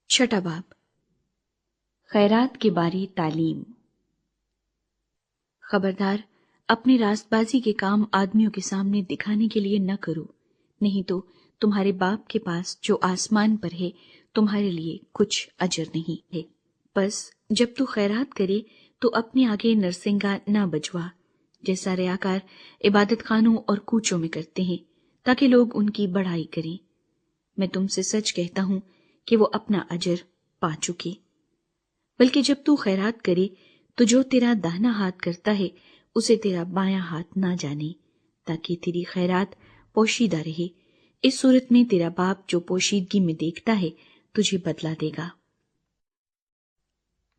چھٹا باب، خیرات کے بارے تعلیم۔ خبردار، اپنے راست بازی کے کام آدمیوں کے سامنے دکھانے کے لیے نہ کرو، نہیں تو تمہارے باپ کے پاس جو آسمان پر ہے تمہارے لیے کچھ اجر نہیں ہے۔ بس جب تو خیرات کرے تو اپنے آگے نرسنگا نہ بجوا، جیسا ریاکار عبادت خانوں اور کوچوں میں کرتے ہیں، تاکہ لوگ ان کی بڑائی کریں۔ میں تم سے سچ کہتا ہوں کہ وہ اپنا اجر پا چکے۔ بلکہ جب تو خیرات کرے تو جو تیرا داہنا ہاتھ کرتا ہے اسے تیرا بایاں ہاتھ نہ جانے، تاکہ تیری خیرات پوشیدہ رہے۔ اس صورت میں تیرا باپ جو پوشیدگی میں دیکھتا ہے تجھے بدلہ دے گا۔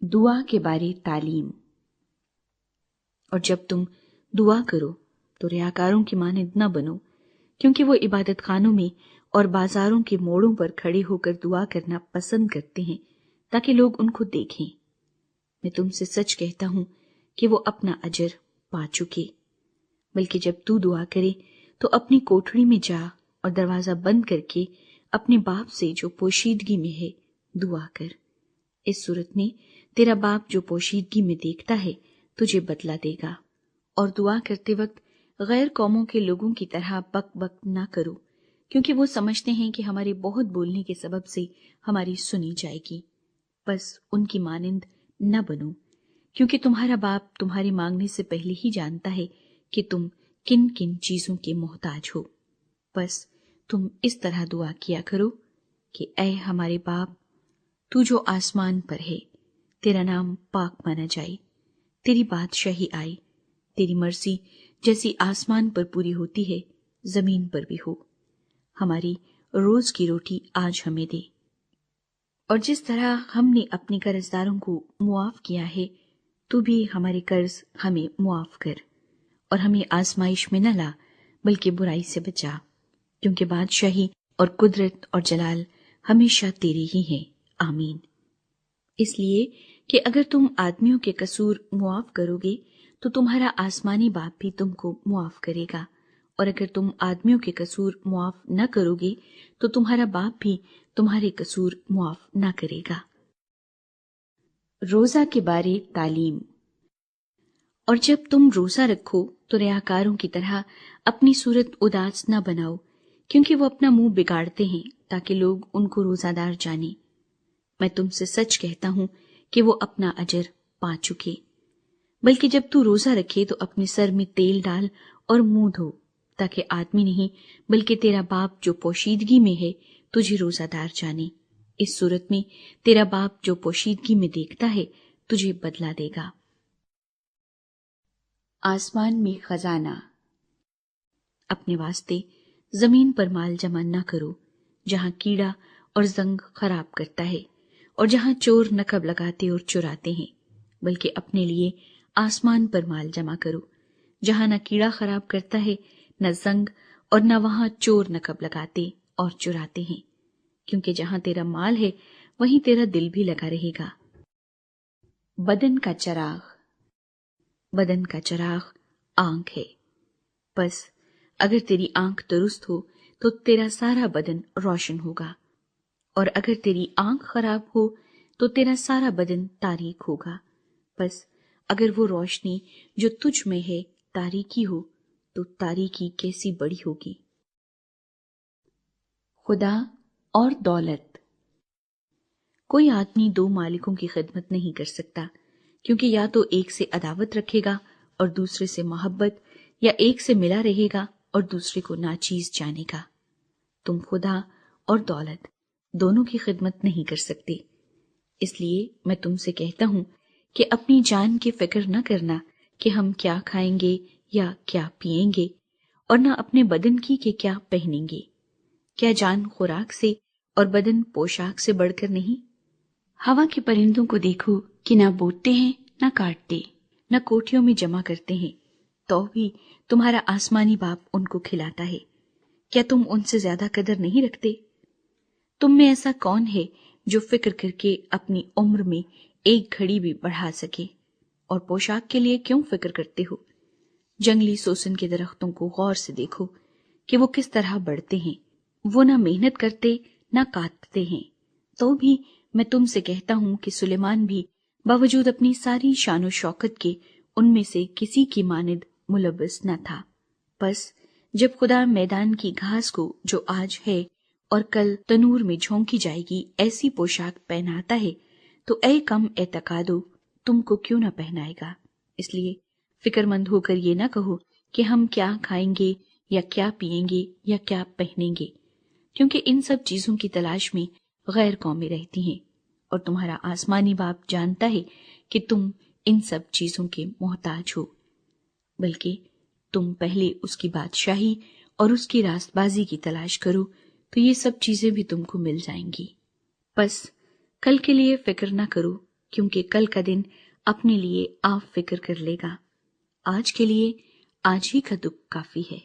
دعا کے بارے تعلیم۔ اور جب تم دعا کرو تو ریاکاروں کی مانند نہ بنو، کیونکہ وہ عبادت خانوں میں اور بازاروں کے موڑوں پر کھڑے ہو کر دعا کرنا پسند کرتے ہیں تاکہ لوگ ان کو دیکھیں۔ میں تم سے سچ کہتا ہوں کہ وہ اپنا اجر پا چکے۔ بلکہ جب تو دعا کرے تو اپنی کوٹھڑی میں جا اور دروازہ بند کر کے اپنے باپ سے جو پوشیدگی میں ہے دعا کر۔ اس صورت میں تیرا باپ جو پوشیدگی میں دیکھتا ہے تجھے بدلہ دے گا۔ اور دعا کرتے وقت غیر قوموں کے لوگوں کی طرح بک بک نہ کرو، کیونکہ وہ سمجھتے ہیں کہ ہمارے بہت بولنے کے سبب سے ہماری سنی جائے گی۔ بس ان کی مانند نہ بنو، کیونکہ تمہارا باپ تمہارے مانگنے سے پہلے ہی جانتا ہے کہ تم کن کن چیزوں کے محتاج ہو۔ بس تم اس طرح دعا کیا کرو کہ اے ہمارے باپ، تو جو آسمان پر ہے، تیرا نام پاک مانا جائے، تیری بادشاہی آئے، تیری مرضی جیسی آسمان پر پوری ہوتی ہے زمین پر بھی ہو۔ ہماری روز کی روٹی آج ہمیں دے، اور جس طرح ہم نے اپنے قرض داروں کو معاف کیا ہے تو بھی ہمارے قرض ہمیں معاف کر، اور ہمیں آزمائش میں نہ لا بلکہ برائی سے بچا، کیونکہ بادشاہی اور قدرت اور جلال ہمیشہ تیرے ہی ہیں، آمین۔ اس لیے کہ اگر تم آدمیوں کے قصور معاف کرو گے تو تمہارا آسمانی باپ بھی تم کو معاف کرے گا، اور اگر تم آدمیوں کے قصور معاف نہ کرو گے تو تمہارا باپ بھی تمہارے قصور معاف نہ کرے گا۔ روزہ کے بارے تعلیم۔ اور جب تم روزہ رکھو تو ریاکاروں کی طرح اپنی صورت اداس نہ بناؤ، کیونکہ وہ اپنا منہ بگاڑتے ہیں تاکہ لوگ ان کو روزہ دار جانیں۔ میں تم سے سچ کہتا ہوں کہ وہ اپنا اجر پا چکے۔ بلکہ جب تو روزہ رکھے تو اپنے سر میں تیل ڈال اور منہ دھو، تاکہ آدمی نہیں بلکہ تیرا باپ جو پوشیدگی میں ہے تجھے روزہ دار جانے۔ اس صورت میں تیرا باپ جو پوشیدگی میں دیکھتا ہے تجھے بدلہ دے گا۔ آسمان میں خزانہ۔ اپنے واسطے زمین پر مال جمع نہ کرو، جہاں کیڑا اور زنگ خراب کرتا ہے اور جہاں چور نقب لگاتے اور چراتے ہیں، بلکہ اپنے لیے آسمان پر مال جمع کرو، جہاں نہ کیڑا خراب کرتا ہے نہ زنگ، اور نہ وہاں چور نقب لگاتے اور چراتے ہیں، کیونکہ جہاں تیرا مال ہے وہیں تیرا دل بھی لگا رہے گا۔ بدن کا چراغ۔ بدن کا چراغ آنکھ ہے۔ بس اگر تیری آنکھ درست ہو تو تیرا سارا بدن روشن ہوگا، اور اگر تیری آنکھ خراب ہو تو تیرا سارا بدن تاریک ہوگا۔ بس اگر وہ روشنی جو تجھ میں ہے تاریکی ہو تو تاریکی کیسی بڑی ہوگی۔ خدا اور دولت۔ کوئی آدمی دو مالکوں کی خدمت نہیں کر سکتا، کیونکہ یا تو ایک سے عداوت رکھے گا اور دوسرے سے محبت، یا ایک سے ملا رہے گا اور دوسرے کو ناچیز جانے گا۔ تم خدا اور دولت دونوں کی خدمت نہیں کر سکتے۔ اس لیے میں تم سے کہتا ہوں کہ اپنی جان کی فکر نہ کرنا کہ ہم کیا کھائیں گے یا کیا پیئیں گے، اور نہ اپنے بدن کی کہ کیا پہنیں گے۔ کیا جان خوراک سے اور بدن پوشاک سے بڑھ کر نہیں؟ ہوا کے پرندوں کو دیکھو کہ نہ بوتے ہیں نہ کاٹتے، نہ کوٹھیوں میں جمع کرتے ہیں، تو بھی تمہارا آسمانی باپ ان کو کھلاتا ہے۔ کیا تم ان سے زیادہ قدر نہیں رکھتے؟ تم میں ایسا کون ہے جو فکر کر کے اپنی عمر میں ایک گھڑی بھی بڑھا سکے؟ اور پوشاک کے لیے کیوں فکر کرتے ہو؟ جنگلی سوسن کے درختوں کو غور سے دیکھو کہ وہ کس طرح بڑھتے ہیں۔ وہ نہ محنت کرتے نہ کاٹتے ہیں، تو بھی میں تم سے کہتا ہوں کہ سلیمان بھی باوجود اپنی ساری شان و شوکت کے ان میں سے کسی کی مانند ملوث نہ تھا۔ پس جب خدا میدان کی گھاس کو جو آج ہے اور کل تنور میں جھونکی جائے گی ایسی پوشاک پہناتا ہے تو اے کم اعتقادو تم کو کیوں نہ پہنائے گا۔ اس لیے فکر مند ہو کر یہ نہ کہو کہ ہم کیا کھائیں گے یا کیا پیئیں گے یا کیا پہنیں گے، کیونکہ ان سب چیزوں کی تلاش میں غیر قومیں رہتی ہیں، اور تمہارا آسمانی باپ جانتا ہے کہ تم ان سب چیزوں کے محتاج ہو۔ بلکہ تم پہلے اس کی بادشاہی اور اس کی راست بازی کی تلاش کرو تو یہ سب چیزیں بھی تم کو مل جائیں گی۔ بس کل کے لیے فکر نہ کرو، کیونکہ کل کا دن اپنے لیے آپ فکر کر لے گا۔ آج کے لیے آج ہی کا دکھ کافی ہے۔